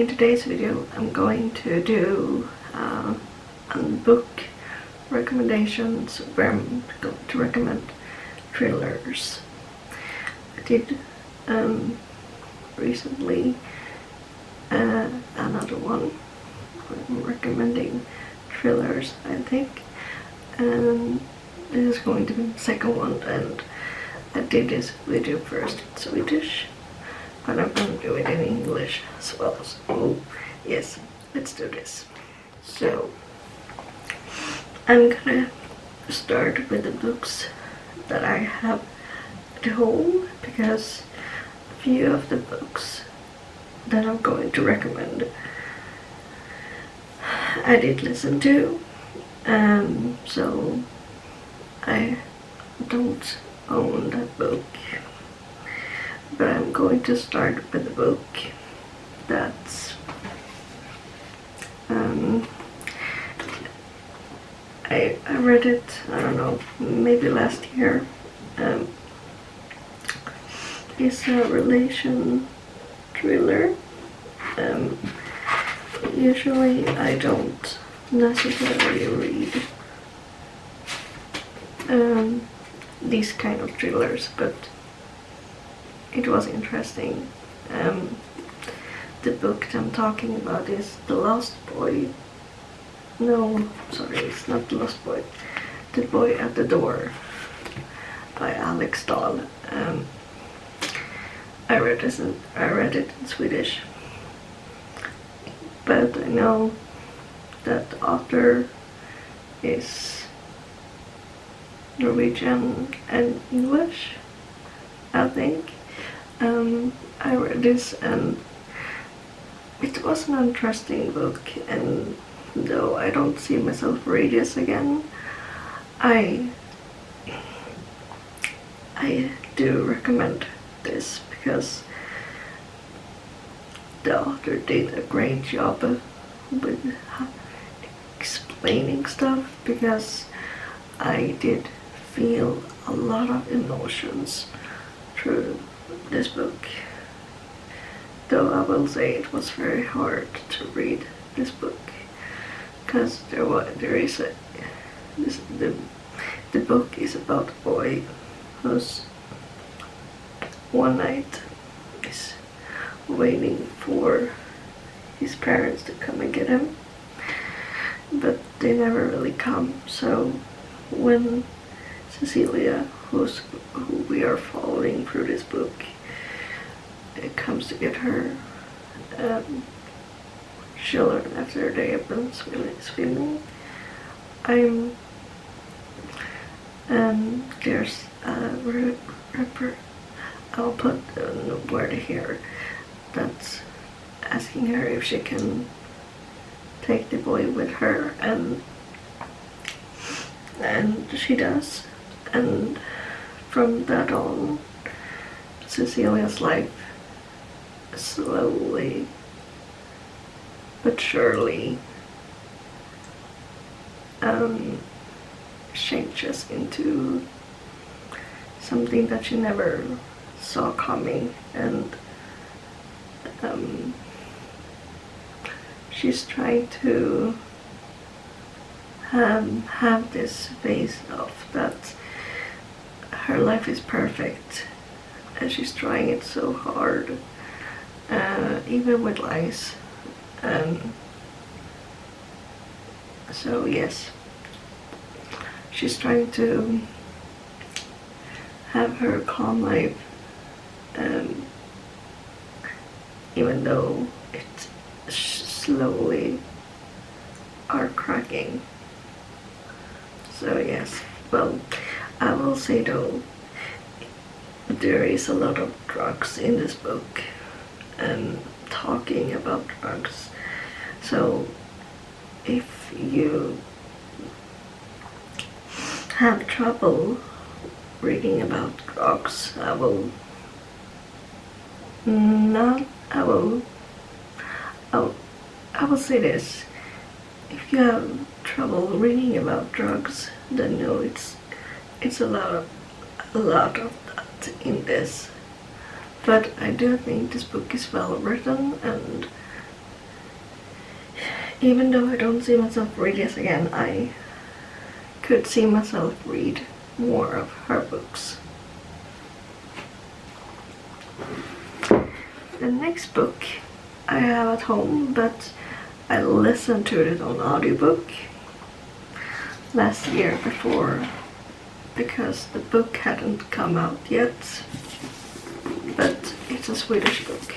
in today's video I'm going to do book recommendations where I'm going to recommend thrillers. I did recently another one where I'm recommending thrillers, I think, and this is going to be the second one, and I did this video first in Swedish, but I'm going to do it in English as well. So yes, let's do this. So I'm gonna start with the books that I have at home, because a few of the books that I'm going to recommend I did listen to, so I don't own that book, but I'm going to start with a book that's I read it, I don't know, maybe last year. It's a relation thriller. Usually I don't necessarily read these kind of thrillers, but it was interesting. The book I'm talking about is The Lost Boy. No, sorry, it's not The Lost Boy. The Boy at the Door by Alex Dahl. I read it in Swedish, but I know that the author is Norwegian and English, I think. I read this and it was an interesting book, and though I don't see myself read this again, I do recommend this because the author did a great job with explaining stuff, because I did feel a lot of emotions through this book. Though I will say it was very hard to read this book, because the book is about a boy who's one night is waiting for his parents to come and get him, but they never really come. So when Cecilia, who we are following through this book, it comes to get her, children after they have been swimming. There's a rapper, I'll put a word here, that's asking her if she can take the boy with her, and she does, and from that on, Cecilia's life slowly but surely changes into something that she never saw coming, and she's trying to have this face of that her life is perfect, and she's trying it so hard, even with lies. So yes, she's trying to have her calm life, even though it slowly are cracking. So yes, well, I will say though, there is a lot of drugs in this book, and talking about drugs. So if you have trouble reading about drugs, I will say this: if you have trouble reading about drugs, then know it's a lot of that in this. But I do think this book is well written, and even though I don't see myself read this again, I could see myself read more of her books. The next book I have at home, but I listened to it on audiobook last year before, because the book hadn't come out yet. But it's a Swedish book,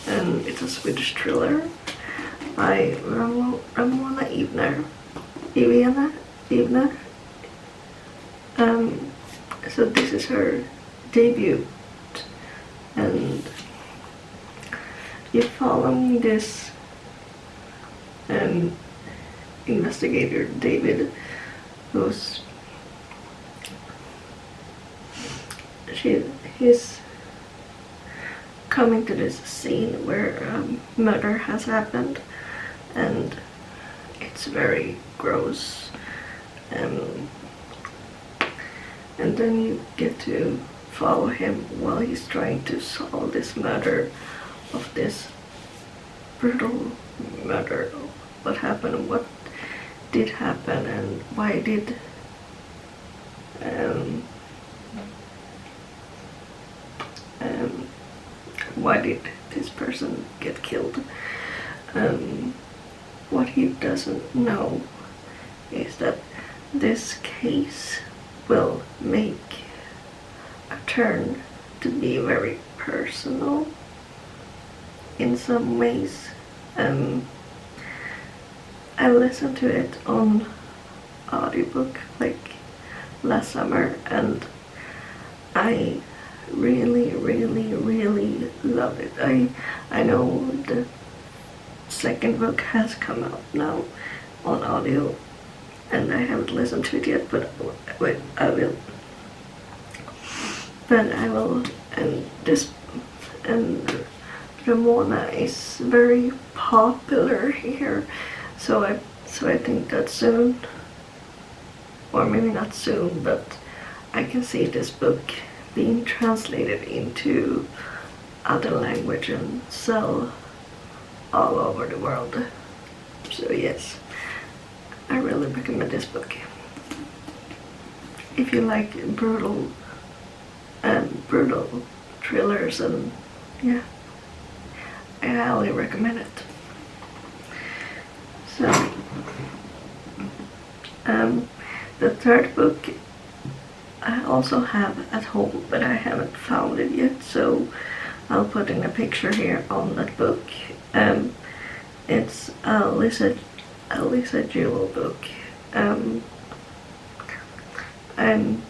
and it's a Swedish thriller by Ramona Ivner. So this is her debut, and you follow this investigator David, he's coming to this scene where murder has happened, and it's very gross, and then you get to follow him while he's trying to solve this murder of this brutal murder. What happened, what did happen, and why did this person get killed? What he doesn't know is that this case will make a turn to be very personal in some ways. I listened to it on audiobook like last summer, and I really love it. I know the second book has come out now on audio, and I haven't listened to it yet, but I will. But I will, and Ramona is very popular here, so I think that soon, or maybe not soon, but I can see this book being translated into other language and sell all over the world. So yes, I really recommend this book. If you like brutal thrillers, and yeah, I highly recommend it. So the third book I also have at home, but I haven't found it yet, so I'll put in a picture here on that book. It's a Lisa Jewell book. And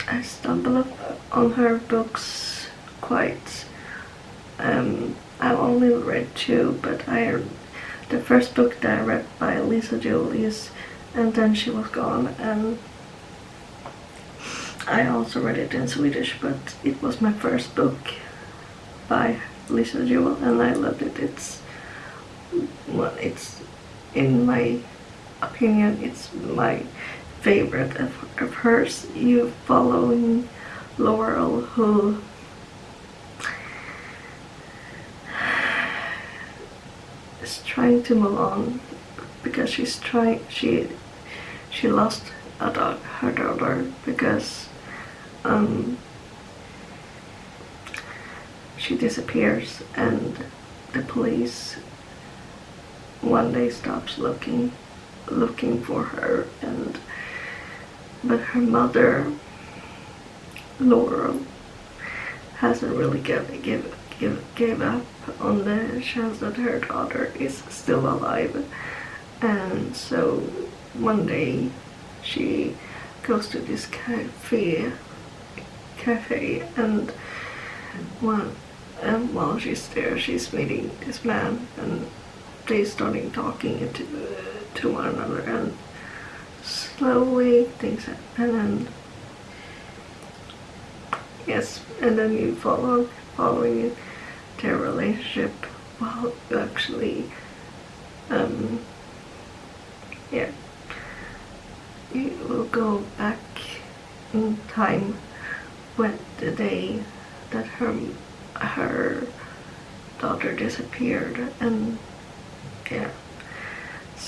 I stumbled on her books quite. I've only read two, but the first book that I read by Lisa Jewell is And Then She Was Gone, and I also read it in Swedish, but it was my first book by Lisa Jewell, and I loved it. It's in my opinion, it's my favorite of hers. You following Laurel, who is trying to move on because she lost her daughter because she disappears, and the police one day stops looking for her, but her mother, Laurel, hasn't really gave up on the chance that her daughter is still alive. And so one day she goes to this cafe, and while she's there, she's meeting this man, and they starting talking to one another, and slowly things happen, and yes, and then you following their relationship while you actually you will go back in time when the day that her daughter disappeared, and yeah,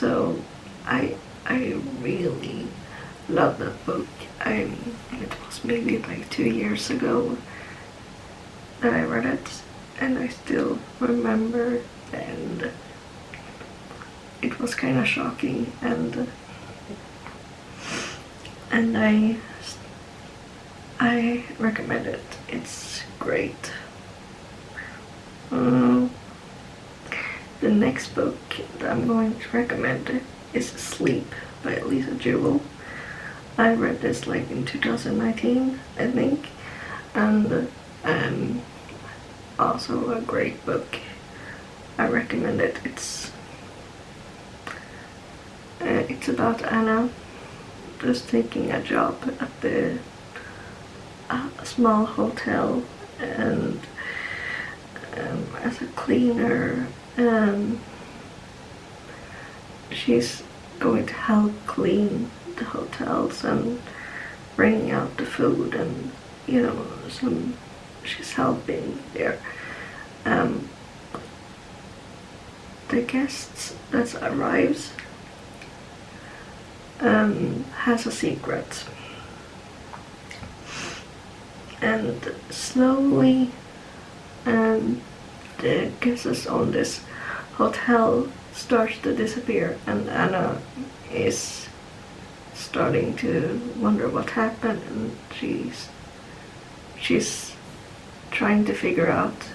So I really love that book. It was maybe like 2 years ago that I read it, and I still remember the end. It was kind of shocking, and I recommend it. It's great. The next book that I'm going to recommend is Sleep by Lisa Jewell. I read this like in 2019, I think, and also a great book. I recommend it. It's about Anna just taking a job at the small hotel, and as a cleaner, she's going to help clean the hotels and bringing out the food, and she's helping there. The guests that arrives has a secret, and slowly the guests on this hotel starts to disappear, and Anna is starting to wonder what happened, and she's trying to figure out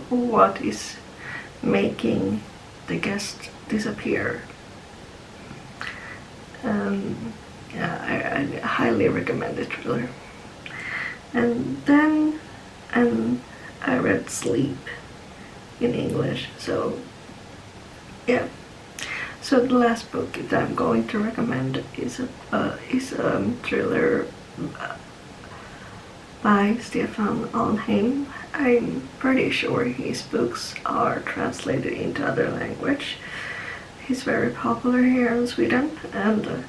what is making the guest disappear. I highly recommend the thriller. And then I read Sleep in English, so yeah. So the last book that I'm going to recommend is a thriller by Stefan Alnheim. I'm pretty sure his books are translated into other language. He's very popular here in Sweden, and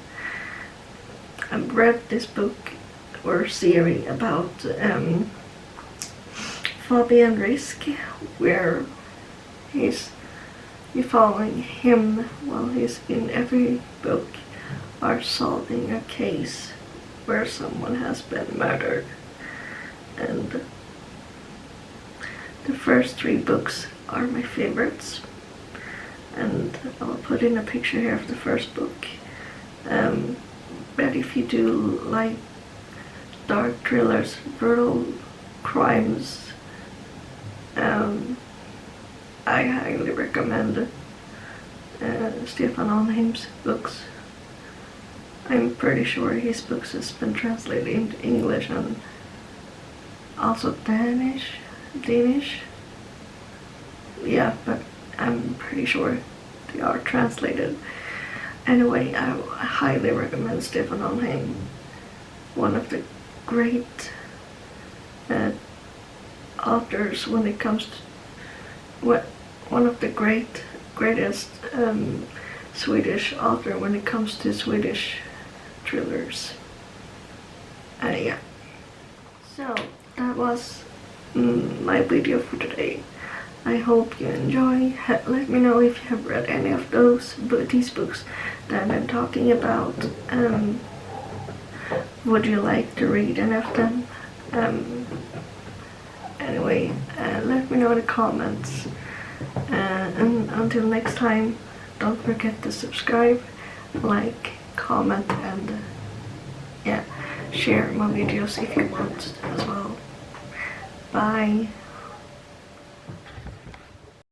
I've read this book or series about Fabian Risk, where you're following him while he's in every book are solving a case where someone has been murdered. And the first 3 books are my favorites, and I'll put in a picture here of the first book. But if you do like dark thrillers, brutal crimes, I highly recommend Stefan Alnheim's books. I'm pretty sure his books has been translated into English and also Danish. Yeah, but I'm pretty sure they are translated. Anyway, I highly recommend Stefan Alnheim. One of the great authors when it comes to one of the greatest Swedish author when it comes to Swedish thrillers. Yeah. So that was my video for today. I hope you enjoy. Let me know if you have read any of these books that I've been talking about. Would you like to read any of them? Anyway, let me know in the comments. And until next time, don't forget to subscribe, like, comment, and yeah, share my videos if you want as well. Bye.